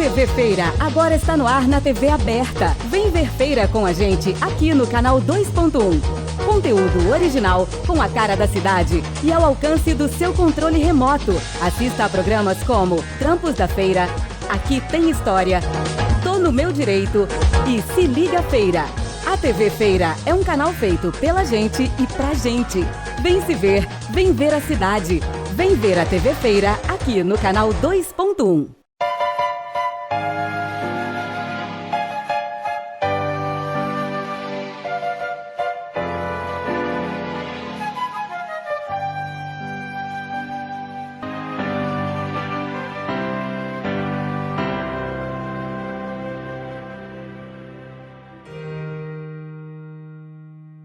TV Feira agora está no ar na TV aberta. Vem ver Feira com a gente aqui no canal 2.1. Conteúdo original com a cara da cidade e ao alcance do seu controle remoto. Assista a programas como Trampos da Feira, Aqui Tem História, Tô no Meu Direito e Se Liga Feira. A TV Feira é um canal feito pela gente e pra gente. Vem se ver, vem ver a cidade. Vem ver a TV Feira aqui no canal 2.1.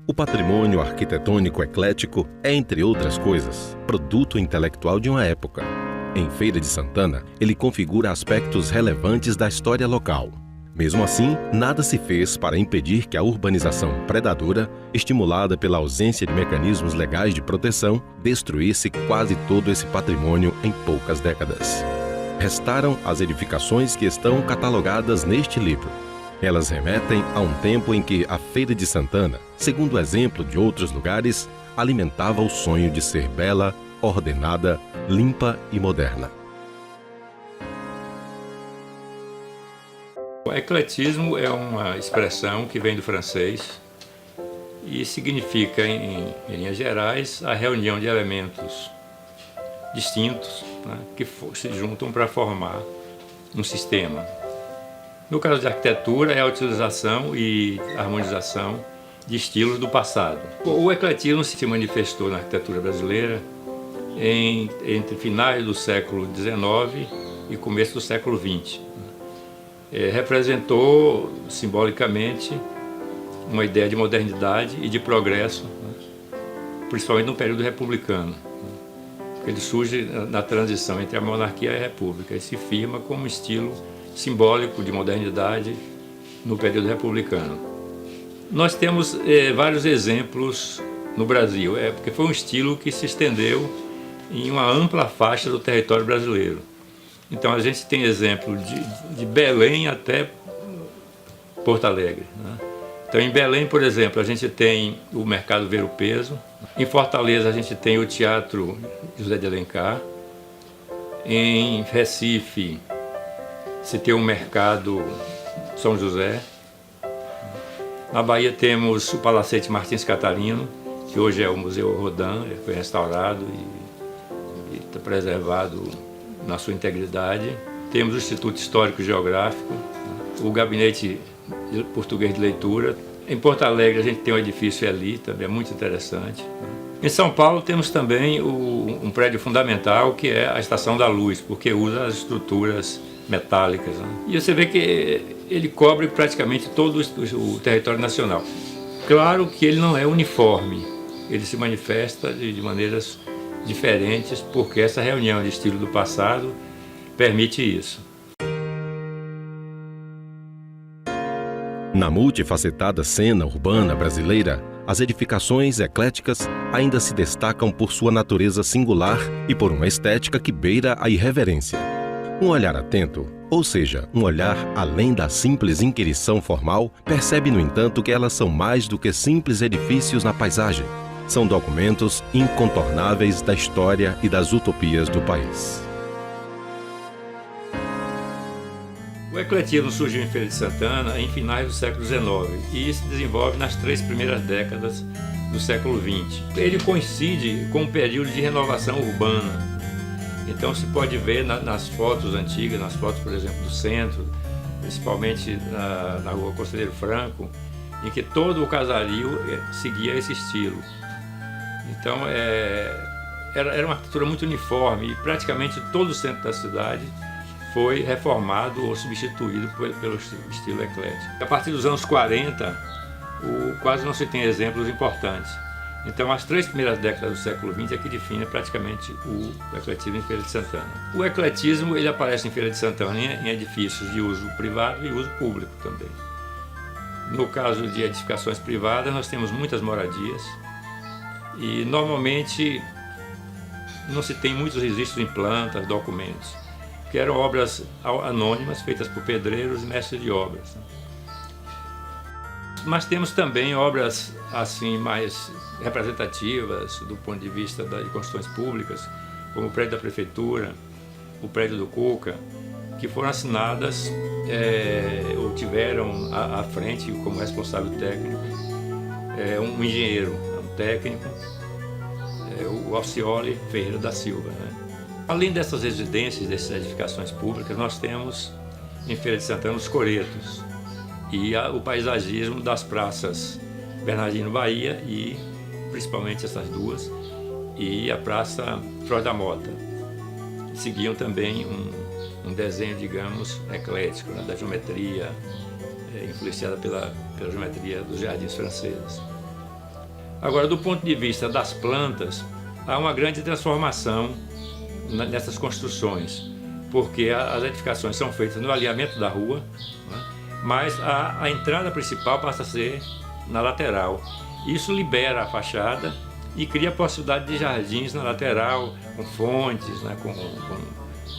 O patrimônio arquitetônico eclético é, entre outras coisas, produto intelectual de uma época. Em Feira de Santana, ele configura aspectos relevantes da história local. Mesmo assim, nada se fez para impedir que a urbanização predadora, estimulada pela ausência de mecanismos legais de proteção, destruísse quase todo esse patrimônio em poucas décadas. Restaram as edificações que estão catalogadas neste livro. Elas remetem a um tempo em que a Feira de Santana, segundo o exemplo de outros lugares, alimentava o sonho de ser bela, ordenada, limpa e moderna. O ecletismo é uma expressão que vem do francês e significa, em linhas gerais, a reunião de elementos distintos, né, que se juntam para formar um sistema. No caso de arquitetura, é a utilização e harmonização de estilos do passado. O ecletismo se manifestou na arquitetura brasileira entre finais do século XIX e começo do século XX. Representou simbolicamente uma ideia de modernidade e de progresso, principalmente no período republicano. Ele surge na transição entre a monarquia e a república e se firma como estilo simbólico de modernidade no período republicano. Nós temos vários exemplos no Brasil, porque foi um estilo que se estendeu em uma ampla faixa do território brasileiro. Então a gente tem exemplo de Belém até Porto Alegre, né? Então em Belém, por exemplo, a gente tem o Mercado Ver o Peso. Em Fortaleza a gente tem o Teatro José de Alencar. Em Recife se tem o Mercado São José. Na Bahia temos o Palacete Martins Catarino, que hoje é o Museu Rodin, ele foi restaurado e está preservado na sua integridade. Temos o Instituto Histórico e Geográfico, o Gabinete de Português de Leitura. Em Porto Alegre a gente tem o Edifício Eli, também é muito interessante. Em São Paulo temos também um prédio fundamental, que é a Estação da Luz, porque usa as estruturas metálicas, né? E você vê que ele cobre praticamente todo o território nacional. Claro que ele não é uniforme, ele se manifesta de maneiras diferentes, porque essa reunião de estilo do passado permite isso. Na multifacetada cena urbana brasileira, as edificações ecléticas ainda se destacam por sua natureza singular e por uma estética que beira a irreverência. Um olhar atento, ou seja, um olhar além da simples inquirição formal, percebe, no entanto, que elas são mais do que simples edifícios na paisagem. São documentos incontornáveis da história e das utopias do país. O ecletismo surgiu em Feira de Santana em finais do século XIX e se desenvolve nas 3 primeiras décadas do século XX. Ele coincide com um período de renovação urbana. Então se pode ver nas fotos antigas, nas fotos, por exemplo, do centro, principalmente na rua Conselheiro Franco, em que todo o casario seguia esse estilo. Então era uma arquitetura muito uniforme e praticamente todo o centro da cidade foi reformado ou substituído pelo estilo eclético. A partir dos anos 40, quase não se tem exemplos importantes. Então, as 3 primeiras décadas do século XX é que definem praticamente o ecletismo em Feira de Santana. O ecletismo ele aparece em Feira de Santana em edifícios de uso privado e uso público também. No caso de edificações privadas, nós temos muitas moradias e, normalmente, não se tem muitos registros em plantas, documentos. que eram obras anônimas feitas por pedreiros e mestres de obras. Mas temos também obras assim mais representativas do ponto de vista de construções públicas, como o prédio da prefeitura, o prédio do Cuca, que foram assinadas ou tiveram à frente como responsável técnico um engenheiro, um técnico, o Alcioli Ferreira da Silva, né? Além dessas residências, dessas edificações públicas, nós temos em Feira de Santana os coretos e o paisagismo das praças Bernardino Bahia e principalmente essas duas, e a Praça Flor da Mota. Seguiam também um desenho, digamos, eclético, né, da geometria, influenciada pela geometria dos jardins franceses. Agora, do ponto de vista das plantas, há uma grande transformação nessas construções, porque as edificações são feitas no alinhamento da rua, né, mas a entrada principal passa a ser na lateral. Isso libera a fachada e cria a possibilidade de jardins na lateral, com fontes, né,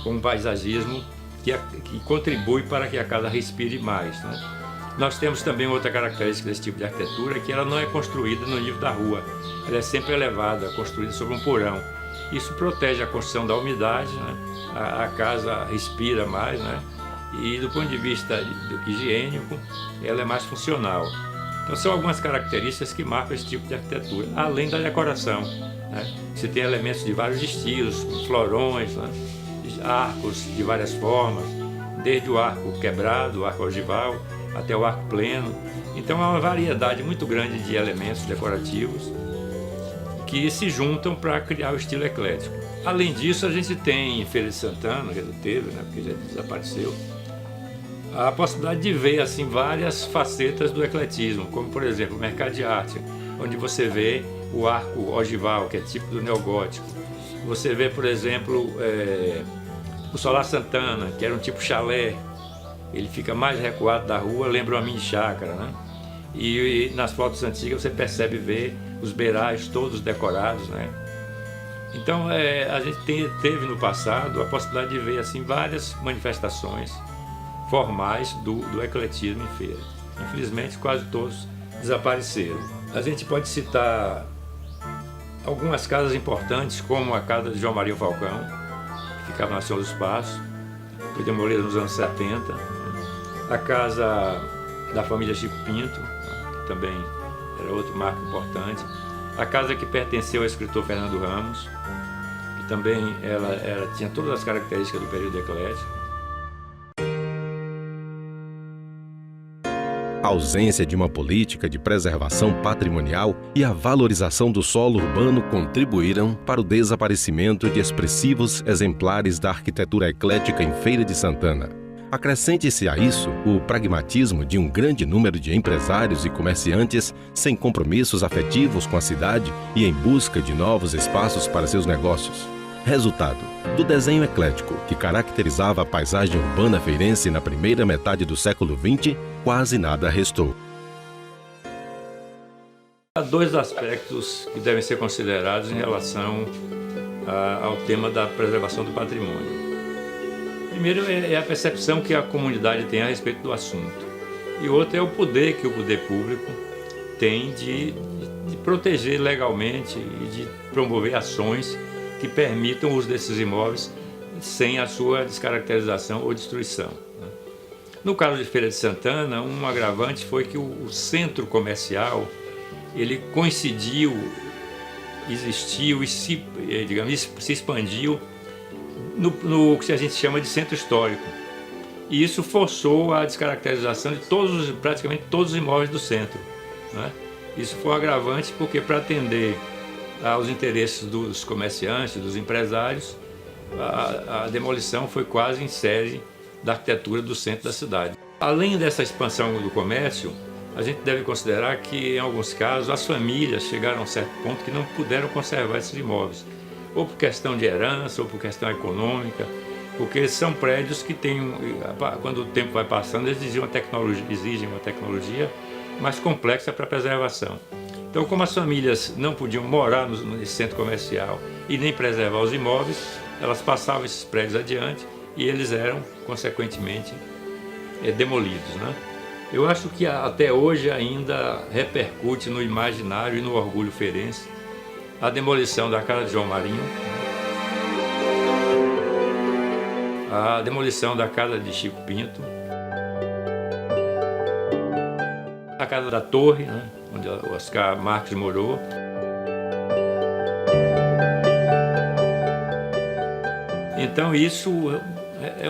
com um paisagismo que contribui para que a casa respire mais, né. Nós temos também outra característica desse tipo de arquitetura, que ela não é construída no nível da rua, ela é sempre elevada, construída sobre um porão. Isso protege a construção da umidade, né, a casa respira mais, né, e do ponto de vista higiênico, ela é mais funcional. Então são algumas características que marcam esse tipo de arquitetura, além da decoração, né? Você tem elementos de vários estilos, florões, né? Arcos de várias formas, desde o arco quebrado, o arco ogival, até o arco pleno. Então há uma variedade muito grande de elementos decorativos que se juntam para criar o estilo eclético. Além disso, a gente tem em Feira de Santana, que teve, né, porque já desapareceu, a possibilidade de ver assim várias facetas do ecletismo, como por exemplo o mercado de arte, onde você vê o arco ogival, que é tipo do neogótico. Você vê, por exemplo, o Solar Santana, que era um tipo chalé, ele fica mais recuado da rua, lembra uma mini chácara, né? E nas fotos antigas você percebe ver os beirais todos decorados, né? Então a gente teve no passado a possibilidade de ver assim várias manifestações formais do ecletismo em feira. Infelizmente, quase todos desapareceram. A gente pode citar algumas casas importantes, como a casa de João Maria Falcão, que ficava na Senhora dos Passos, foi demolida nos anos 70. A casa da família Chico Pinto, que também era outro marco importante. A casa que pertenceu ao escritor Fernando Ramos, que também ela tinha todas as características do período eclético. A ausência de uma política de preservação patrimonial e a valorização do solo urbano contribuíram para o desaparecimento de expressivos exemplares da arquitetura eclética em Feira de Santana. Acrescente-se a isso o pragmatismo de um grande número de empresários e comerciantes sem compromissos afetivos com a cidade e em busca de novos espaços para seus negócios. Resultado: do desenho eclético que caracterizava a paisagem urbana feirense na primeira metade do século XX, quase nada restou. Há dois aspectos que devem ser considerados em relação ao tema da preservação do patrimônio. Primeiro é a percepção que a comunidade tem a respeito do assunto. E outro é o poder que o poder público tem de proteger legalmente e de promover ações que permitam o uso desses imóveis sem a sua descaracterização ou destruição. No caso de Feira de Santana, um agravante foi que o centro comercial ele coincidiu, existiu e se expandiu no que a gente chama de centro histórico. E isso forçou a descaracterização de praticamente todos os imóveis do centro, né? Isso foi um agravante porque, para atender aos interesses dos comerciantes, dos empresários, a demolição foi quase em série da arquitetura do centro da cidade. Além dessa expansão do comércio, a gente deve considerar que, em alguns casos, as famílias chegaram a um certo ponto que não puderam conservar esses imóveis, ou por questão de herança, ou por questão econômica, porque são prédios que têm, quando o tempo vai passando, eles exigem uma tecnologia mais complexa para a preservação. Então, como as famílias não podiam morar nesse centro comercial e nem preservar os imóveis, elas passavam esses prédios adiante e eles eram, consequentemente, demolidos, né? Eu acho que até hoje ainda repercute no imaginário e no orgulho feirense a demolição da casa de João Marinho, a demolição da casa de Chico Pinto, a casa da Torre, né, onde o Oscar Marques morou. Então isso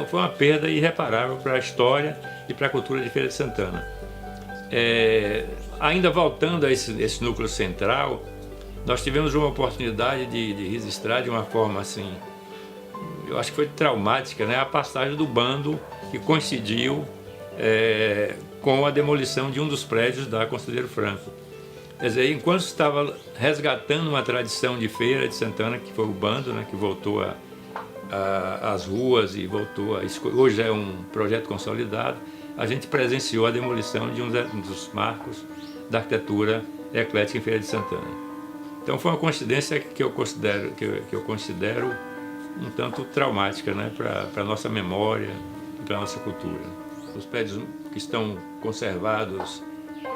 foi uma perda irreparável para a história e para a cultura de Feira de Santana. Ainda voltando a esse núcleo central, nós tivemos uma oportunidade de registrar de uma forma assim, eu acho que foi traumática, né? A passagem do bando que coincidiu com a demolição de um dos prédios da Conselheiro Franco. Quer dizer, enquanto estava resgatando uma tradição de Feira de Santana, que foi o bando, né, que voltou às ruas e voltou hoje é um projeto consolidado, a gente presenciou a demolição de um dos marcos da arquitetura eclética em Feira de Santana. Então foi uma coincidência que eu considero um tanto traumática, né, para a nossa memória e para a nossa cultura. Os prédios que estão conservados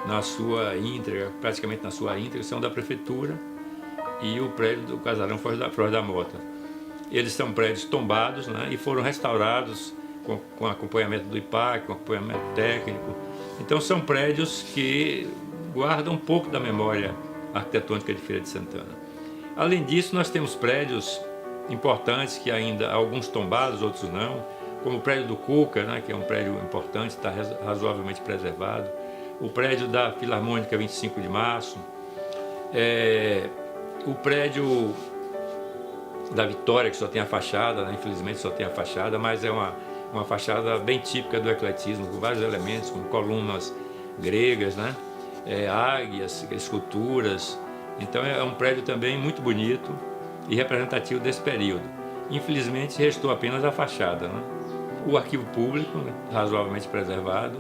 na sua íntegra, praticamente na sua íntegra, são da Prefeitura e o prédio do Casarão Flores da Mota. Eles são prédios tombados, né, e foram restaurados com acompanhamento do IPAC, com acompanhamento técnico. Então são prédios que guardam um pouco da memória arquitetônica de Feira de Santana. Além disso, nós temos prédios importantes que ainda, alguns tombados, outros não, como o prédio do Cuca, né, que é um prédio importante, está razoavelmente preservado, o prédio da Filarmônica 25 de Março, o prédio da Vitória, que só tem a fachada, né, infelizmente só tem a fachada, mas é uma fachada bem típica do ecletismo, com vários elementos, como colunas gregas, né, águias, esculturas. Então é um prédio também muito bonito e representativo desse período. Infelizmente restou apenas a fachada, né? O arquivo público, né, razoavelmente preservado,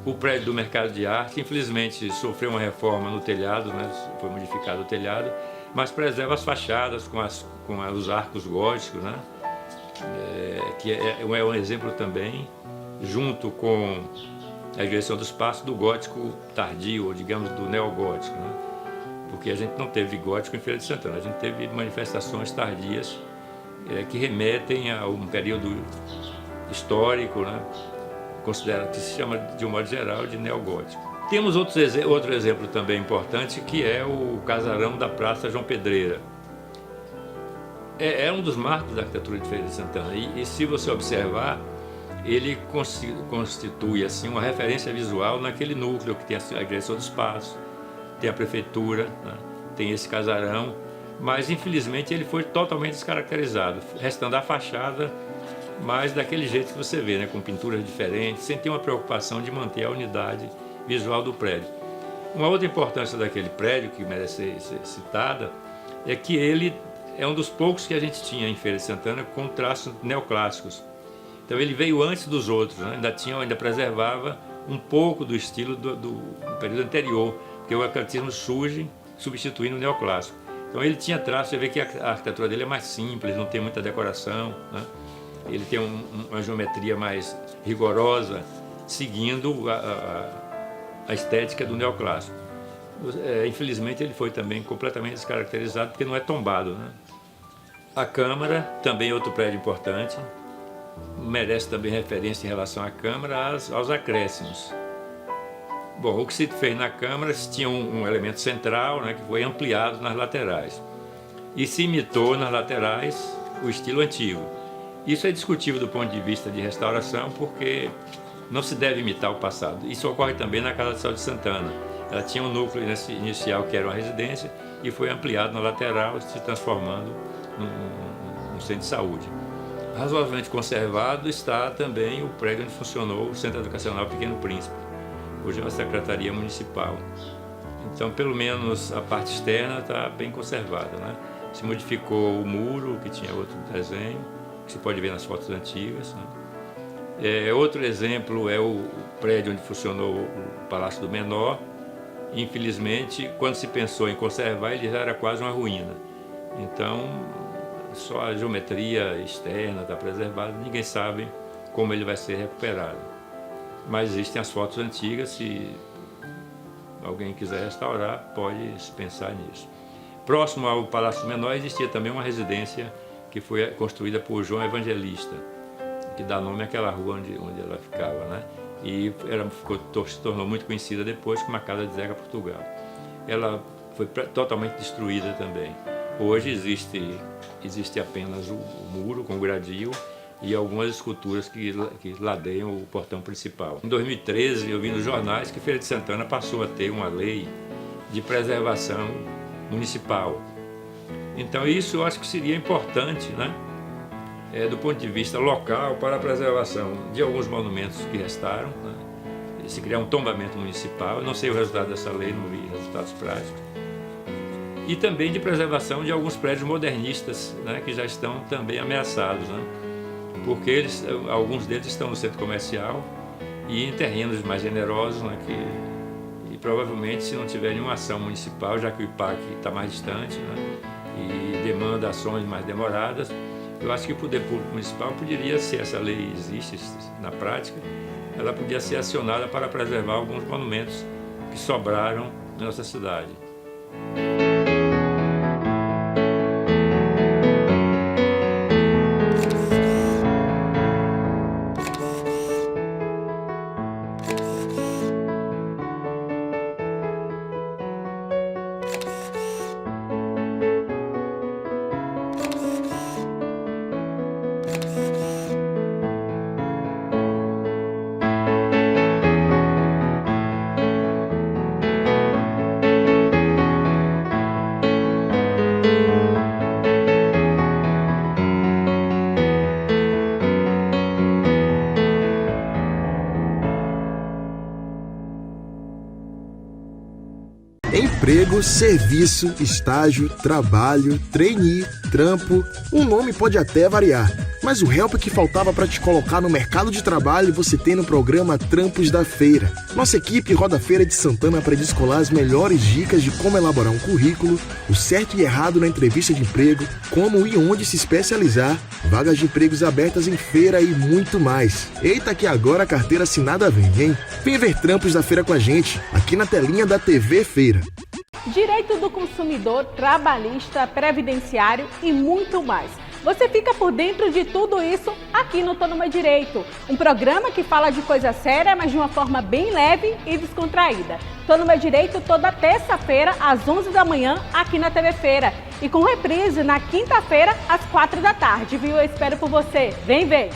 o prédio do Mercado de Arte, infelizmente sofreu uma reforma no telhado, né, foi modificado o telhado, mas preserva as fachadas com os arcos góticos, né, que é um exemplo também, junto com a direção do espaço do gótico tardio, ou digamos do neogótico, né? Porque a gente não teve gótico em Feira de Santana, a gente teve manifestações tardias que remetem a um período histórico, né? Que se chama, de um modo geral, de neogótico. Temos outro exemplo também importante, que é o casarão da Praça João Pedreira. É um dos marcos da arquitetura de Feira de Santana e se você observar, ele constitui assim, uma referência visual naquele núcleo que tem a direção do espaço, tem a prefeitura, né? Tem esse casarão, mas infelizmente ele foi totalmente descaracterizado, restando a fachada, mas daquele jeito que você vê, né? Com pinturas diferentes, sem ter uma preocupação de manter a unidade visual do prédio. Uma outra importância daquele prédio, que merece ser citada, é que ele é um dos poucos que a gente tinha em Feira de Santana com traços neoclássicos. Então ele veio antes dos outros, né? Ainda preservava um pouco do estilo do período anterior, porque o ecletismo surge substituindo o neoclássico. Então ele tinha traços, você vê que a arquitetura dele é mais simples, não tem muita decoração, né? Ele tem uma geometria mais rigorosa, seguindo a estética do neoclássico. Infelizmente ele foi também completamente descaracterizado, porque não é tombado, né? A Câmara, também outro prédio importante, merece também referência em relação à Câmara aos acréscimos. Bom, o que se fez na Câmara, se tinha um elemento central, né, que foi ampliado nas laterais. E se imitou nas laterais o estilo antigo. Isso é discutível do ponto de vista de restauração, porque não se deve imitar o passado. Isso ocorre também na Casa de Saúde de Santana. Ela tinha um núcleo inicial que era uma residência e foi ampliado na lateral, se transformando num centro de saúde. Razoavelmente conservado está também o prédio onde funcionou o Centro Educacional Pequeno Príncipe. Hoje é uma secretaria municipal. Então, pelo menos a parte externa está bem conservada, né? Se modificou o muro, que tinha outro desenho, que se pode ver nas fotos antigas, né? Outro exemplo é o prédio onde funcionou o Palácio do Menor. Infelizmente, quando se pensou em conservar, ele já era quase uma ruína. Então, só a geometria externa está preservada, ninguém sabe como ele vai ser recuperado. Mas existem as fotos antigas, se alguém quiser restaurar, pode pensar nisso. Próximo ao Palácio Menor existia também uma residência que foi construída por João Evangelista, que dá nome àquela rua onde ela ficava, né? E ela se tornou muito conhecida depois como a Casa de Zeca Portugal. Ela foi totalmente destruída também. Hoje existe apenas o muro com gradil e algumas esculturas que ladeiam o portão principal. Em 2013, eu vi nos jornais que Feira de Santana passou a ter uma lei de preservação municipal. Então isso eu acho que seria importante, né? Do ponto de vista local, para a preservação de alguns monumentos que restaram, né? Se criar um tombamento municipal, eu não sei o resultado dessa lei, não vi resultados práticos. E também de preservação de alguns prédios modernistas, né? Que já estão também ameaçados, né? Porque alguns deles estão no centro comercial e em terrenos mais generosos, né? E provavelmente, se não tiver nenhuma ação municipal, já que o IPAC está mais distante, né? E demanda ações mais demoradas, eu acho que o poder público municipal poderia, se essa lei existe na prática, ela podia ser acionada para preservar alguns monumentos que sobraram na nossa cidade. Emprego, serviço, estágio, trabalho, trainee, trampo, o nome pode até variar, mas o help que faltava para te colocar no mercado de trabalho você tem no programa Trampos da Feira. Nossa equipe roda a Feira de Santana para descolar as melhores dicas de como elaborar um currículo, o certo e errado na entrevista de emprego, como e onde se especializar, vagas de empregos abertas em feira e muito mais. Eita que agora a carteira assinada vem, hein? Vem ver Trampos da Feira com a gente, aqui na telinha da TV Feira. Direito do consumidor, trabalhista, previdenciário e muito mais. Você fica por dentro de tudo isso aqui no Tô no Meu Direito. Um programa que fala de coisa séria, mas de uma forma bem leve e descontraída. Tô no Meu Direito toda terça-feira, às 11 da manhã, aqui na TV Feira. E com reprise na quinta-feira, às 4 da tarde, viu? Eu espero por você. Vem ver!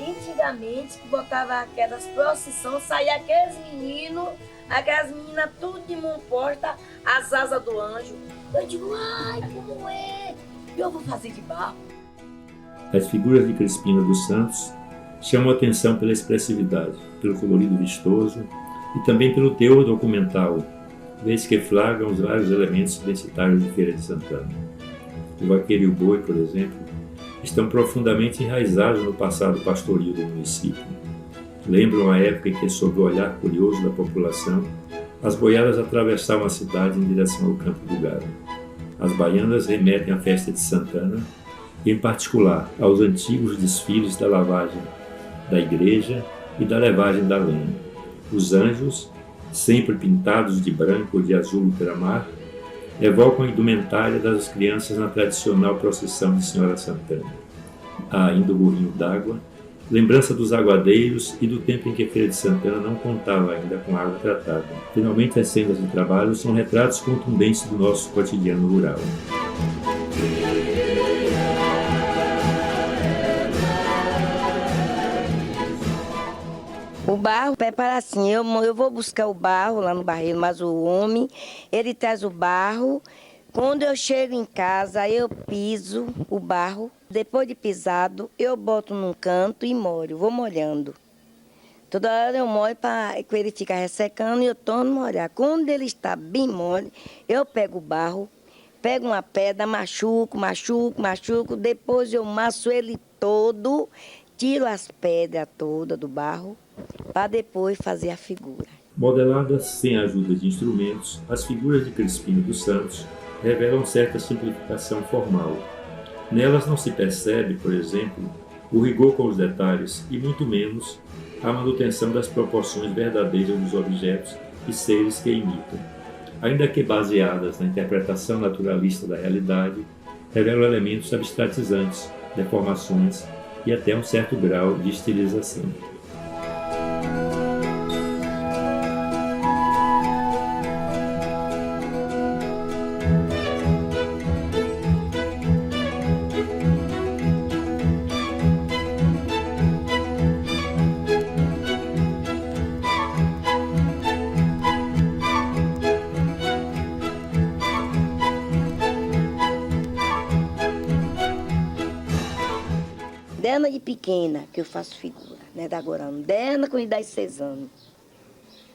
Antigamente, que botava aquelas procissões, saía aqueles meninos, aquelas meninas tudo de mão posta, as asas do anjo. Eu digo, ai, como é? Eu vou fazer de barro. As figuras de Crispina dos Santos chamam a atenção pela expressividade, pelo colorido vistoso e também pelo teor documental, vez que flagram os vários elementos identitários de Feira de Santana. O vaqueiro e o boi, por exemplo, estão profundamente enraizados no passado pastoril do município. Lembram a época em que, sob o olhar curioso da população, as boiadas atravessavam a cidade em direção ao campo do gado. As baianas remetem à festa de Santana e, em particular, aos antigos desfiles da lavagem da igreja e da levagem da lenha. Os anjos, sempre pintados de branco ou de azul ultramar, evocam a indumentária das crianças na tradicional procissão de Senhora Santana. Há ainda o burrinho d'água, lembrança dos aguadeiros e do tempo em que Feira de Santana não contava ainda com água tratada. Finalmente, as cenas de trabalho são retratos contundentes do nosso cotidiano rural. O barro prepara assim, eu vou buscar o barro lá no barreiro, mas o homem, ele traz o barro. Quando eu chego em casa, eu piso o barro. Depois de pisado, eu boto num canto e molho, vou molhando. Toda hora eu molho para que ele fica ressecando e eu torno a molhar. Quando ele está bem mole, eu pego o barro, pego uma pedra, machuco, depois eu maço ele todo, tiro as pedras todas do barro, para depois fazer a figura. Modeladas sem a ajuda de instrumentos, as figuras de Crispino dos Santos revelam certa simplificação formal. Nelas não se percebe, por exemplo, o rigor com os detalhes e muito menos a manutenção das proporções verdadeiras dos objetos e seres que imitam. Ainda que baseadas na interpretação naturalista da realidade, revelam elementos abstratizantes, deformações e até um certo grau de estilização. Desde de pequena que eu faço figura, né, da agora, desde com idade de 6 anos.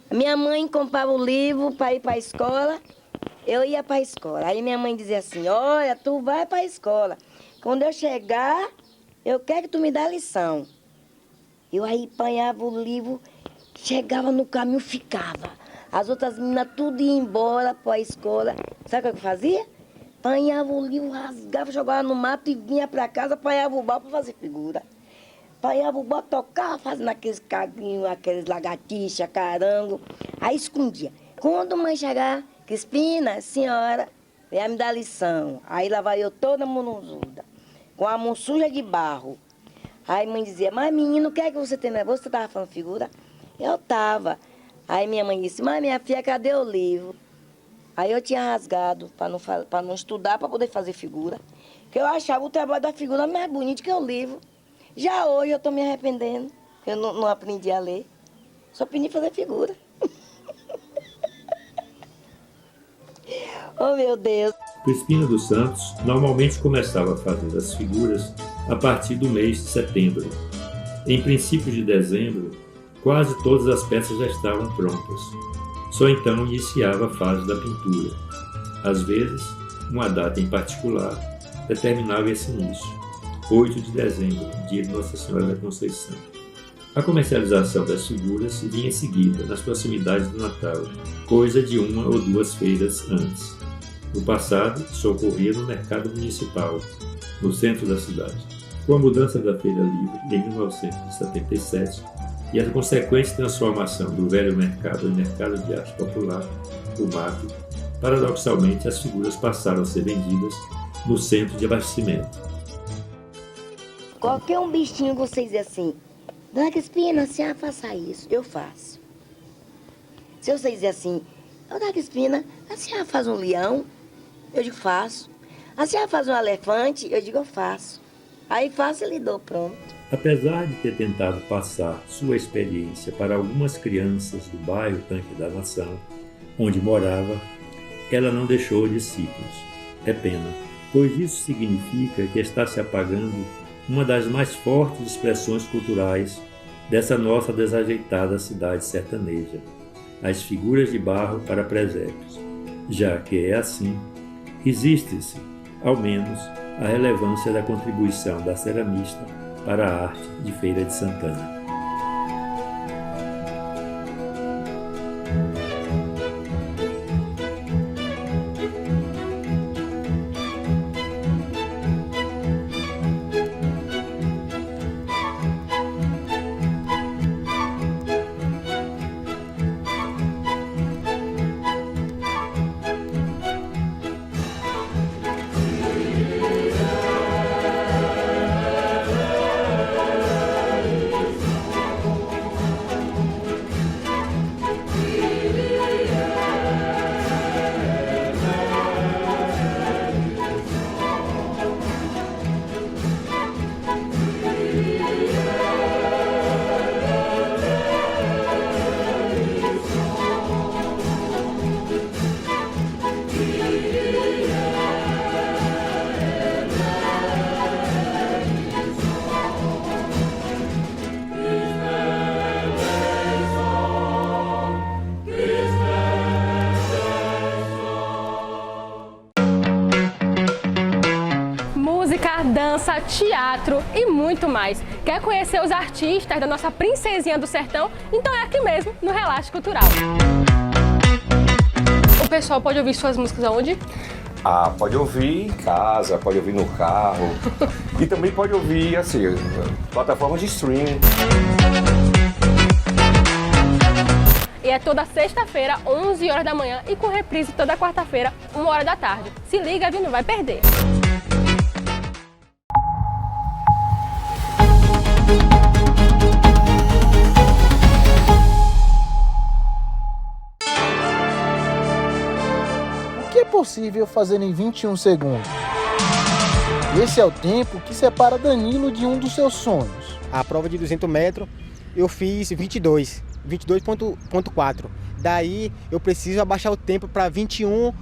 A minha mãe comprava o livro para ir para a escola, eu ia para a escola. Aí minha mãe dizia assim, olha, tu vai para a escola. Quando eu chegar, eu quero que tu me dê a lição. Eu aí apanhava o livro, chegava no caminho, ficava. As outras meninas tudo iam embora para a escola. Sabe o que eu fazia? Apanhava o livro, rasgava, jogava no mato e vinha para casa, apanhava o barro para fazer figura. Apanhava o barro, tocava, fazendo aqueles caguinhos, aqueles lagartixa, carango. Aí escondia. Quando a mãe chegar, Crispina, senhora, veio me dar lição. Aí lá vai eu toda mononzuda, com a mão suja de barro. Aí a mãe dizia, mas menino, o que é que você tem nervoso? Você estava falando figura? Eu estava. Aí minha mãe disse, mas minha filha, cadê o livro? Aí eu tinha rasgado para não estudar, para poder fazer figura. Porque eu achava o trabalho da figura mais bonito que o livro. Já hoje eu estou me arrependendo, eu não aprendi a ler. Só aprendi a fazer figura. Oh, meu Deus! Crispino dos Santos normalmente começava a fazer as figuras a partir do mês de setembro. Em princípios de dezembro, quase todas as peças já estavam prontas. Só então iniciava a fase da pintura. Às vezes, uma data em particular determinava esse início, 8 de dezembro, dia de Nossa Senhora da Conceição. A comercialização das figuras vinha em seguida, nas proximidades do Natal, coisa de 1 ou 2 feiras antes. No passado, isso ocorria no mercado municipal, no centro da cidade. Com a mudança da Feira Livre em 1977, e a consequente transformação do velho mercado em mercado de arte popular, o MAP, paradoxalmente as figuras passaram a ser vendidas no centro de abastecimento. Qualquer um bichinho que você dizer assim, Dona Crispina, a senhora faça isso, eu faço. Se você dizer assim, Dona Crispina, a senhora faz um leão, eu digo faço. A senhora faz um elefante, eu digo eu faço. Aí faço e lhe dou, pronto. Apesar de ter tentado passar sua experiência para algumas crianças do bairro Tanque da Nação, onde morava, ela não deixou discípulos. É pena, pois isso significa que está se apagando uma das mais fortes expressões culturais dessa nossa desajeitada cidade sertaneja, as figuras de barro para presépios. Já que é assim, resiste-se, ao menos, a relevância da contribuição da ceramista para a arte de Feira de Santana. dança, teatro e muito mais. Quer conhecer os artistas da nossa princesinha do sertão? Então é aqui mesmo, no Relaxe Cultural. O pessoal pode ouvir suas músicas aonde? Pode ouvir em casa, pode ouvir no carro e também pode ouvir, assim, plataformas de streaming. E é toda sexta-feira, 11 horas da manhã e com reprise toda quarta-feira, 1 hora da tarde. Se liga, viu? Não vai perder. O que é possível fazer em 21 segundos? Esse é o tempo que separa Danilo de um dos seus sonhos. A prova de 200 metros eu fiz 22.4. Daí eu preciso abaixar o tempo para 21.4,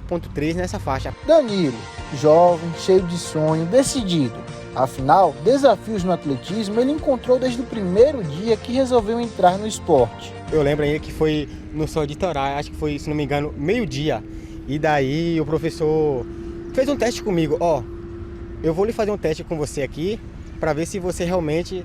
21.3 nessa faixa. Danilo, jovem, cheio de sonho, decidido. Afinal, desafios no atletismo ele encontrou desde o primeiro dia que resolveu entrar no esporte. Eu lembro ainda que foi no Sol de Torá, acho que foi, se não me engano, meio-dia. E daí o professor fez um teste comigo. Eu vou lhe fazer um teste com você aqui para ver se você realmente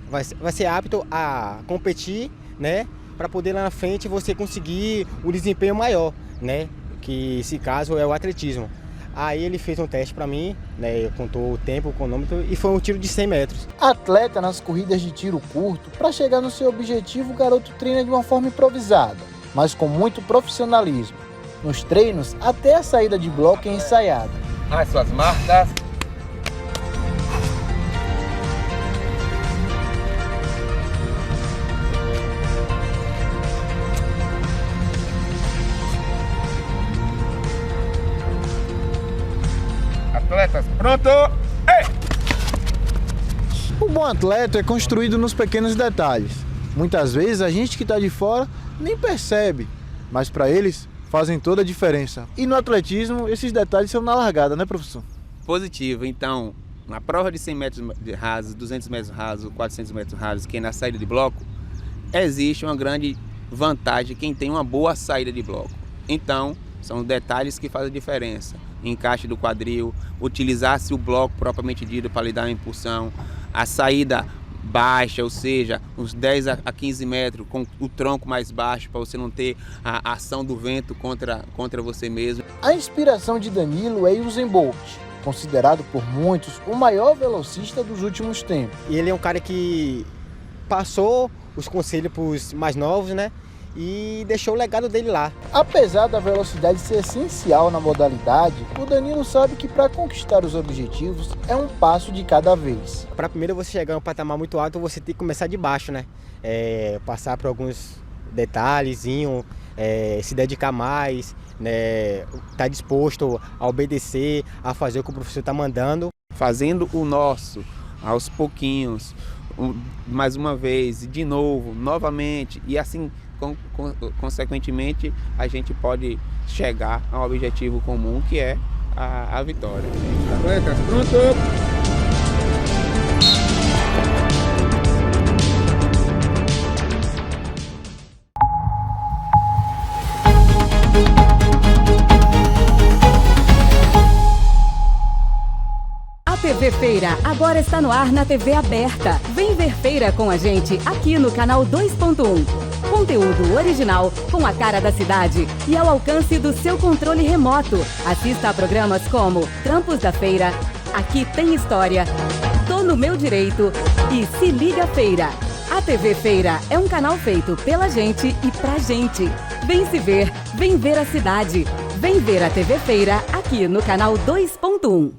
vai ser apto a competir, né? Para poder lá na frente você conseguir o desempenho maior, né? Que esse caso é o atletismo. Aí ele fez um teste para mim, né? Contou o tempo, o cronômetro e foi um tiro de 100 metros. Atleta nas corridas de tiro curto, para chegar no seu objetivo, o garoto treina de uma forma improvisada, mas com muito profissionalismo. Nos treinos, até a saída de bloco é ensaiada. As suas marcas. Atletas, pronto! Ei! O bom atleta é construído nos pequenos detalhes. Muitas vezes a gente que está de fora nem percebe, mas para eles fazem toda a diferença. E no atletismo, esses detalhes são na largada, né, professor? Positivo. Então, na prova de 100 metros rasos, 200 metros rasos, 400 metros rasos, que é na saída de bloco, existe uma grande vantagem quem tem uma boa saída de bloco. Então, são detalhes que fazem a diferença. Encaixe do quadril, utilizar-se o bloco propriamente dito para lhe dar uma impulsão, a saída baixa, ou seja, uns 10 a 15 metros com o tronco mais baixo para você não ter a ação do vento contra você mesmo. A inspiração de Danilo é Usain Bolt, considerado por muitos o maior velocista dos últimos tempos. E ele é um cara que passou os conselhos para os mais novos, né? E deixou o legado dele lá. Apesar da velocidade ser essencial na modalidade, o Danilo sabe que para conquistar os objetivos é um passo de cada vez. Para primeiro você chegar a um patamar muito alto, você tem que começar de baixo, né? Passar por alguns detalhezinhos, se dedicar mais, né? Tá disposto a obedecer, a fazer o que o professor está mandando. Fazendo o nosso, aos pouquinhos, mais uma vez, de novo, novamente, e assim consequentemente a gente pode chegar a um objetivo comum que é a vitória. Atletas, pronto! A TV Feira agora está no ar na TV aberta. Vem ver feira com a gente aqui no canal 2.1. Conteúdo original com a cara da cidade e ao alcance do seu controle remoto. Assista a programas como Trampos da Feira, Aqui Tem História, Tô no Meu Direito e Se Liga Feira. A TV Feira é um canal feito pela gente e pra gente. Vem se ver, vem ver a cidade. Vem ver a TV Feira aqui no canal 2.1.